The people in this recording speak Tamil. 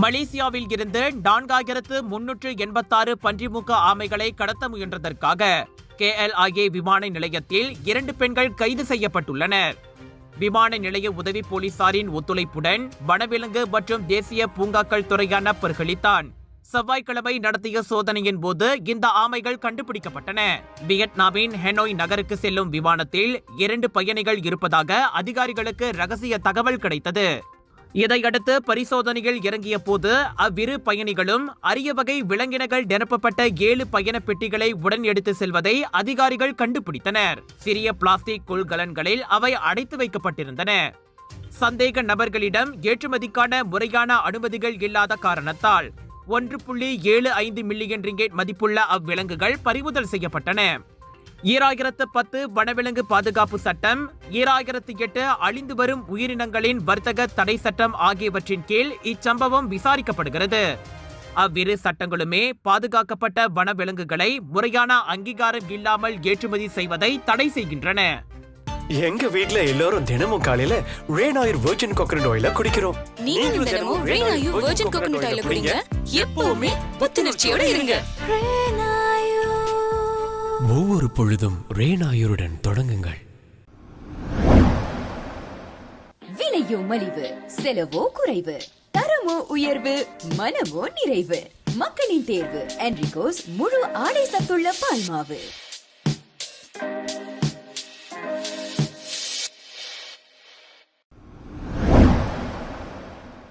மலேசியாவில் இருந்து 4386 பன்றிமுக ஆமைகளை கடத்த முயன்றதற்காக KLIA விமான நிலையத்தில் 2 பெண்கள் கைது செய்யப்பட்டுள்ளனர். விமான நிலைய உதவி போலீசாரின் ஒத்துழைப்புடன் வனவிலங்கு மற்றும் தேசிய பூங்காக்கள் துறையான பர்களித்தான் செவ்வாய்க்கிழமை நடத்திய சோதனையின் போது இந்த ஆமைகள் கண்டுபிடிக்கப்பட்டன. வியட்நாமின் ஹெனோய் நகருக்கு செல்லும் விமானத்தில் 2 பயணிகள் இருப்பதாக அதிகாரிகளுக்கு ரகசிய தகவல் கிடைத்தது. இதையடுத்து பரிசோதனையில் இறங்கிய போது அவ்விரு பயணிகளும் அரிய வகை விலங்கினங்கள் நிரப்பப்பட்ட 7 பயண பெட்டிகளை உடன் எடுத்து செல்வதை அதிகாரிகள் கண்டுபிடித்தனர். சிறிய பிளாஸ்டிக் கொள்கலன்களில் அவை அடைத்து வைக்கப்பட்டிருந்தன. சந்தேக நபர்களிடம் ஏற்றுமதிக்கான முறையான அனுமதிகள் இல்லாத காரணத்தால் 1.75 மில்லியன் ரிங்கெட் மதிப்புள்ள அவ்விலங்குகள் பறிமுதல் செய்யப்பட்டன. 2010 வனவிலங்கு பாதுகாப்பு சட்டம், 2008 அழிந்து வரும் உயிரினங்களின் வர்த்தக தடை சட்டம் ஆகியவற்றின் கீழ் இச்சம்பவம் விசாரிக்கப்படுகிறது. அவ்விரு சட்டங்களுமே பாதுகாக்கப்பட்ட வனவிலங்குகளை முறையான அங்கீகாரம் இல்லாமல் ஏற்றுமதி செய்வதை தடை செய்கின்றன. எங்க வீட்ல எல்லாரும் தினமும் காலையில ரெய்னாயூர் வெர்ஜின் கோகனட் ஆயில குடிக்கிறோம். நீங்களும் தினமும் ரெய்னாயூர் வெர்ஜின் கோகனட் ஆயில குடிங்க. எப்பவுமே புத்துணர்ச்சியோட இருங்க. ஒவ்வொரு பொழுதும் ரெய்னாயூருடன் தொடங்குங்கள். விலையோ மலிவு, செலவோ குறைவு, தரமோ உயர்வு, மனமோ நிறைவு. மக்களின் தேர்வு என்ரிகோஸ் முழு ஆடை சத்துள்ள பால்மாவு.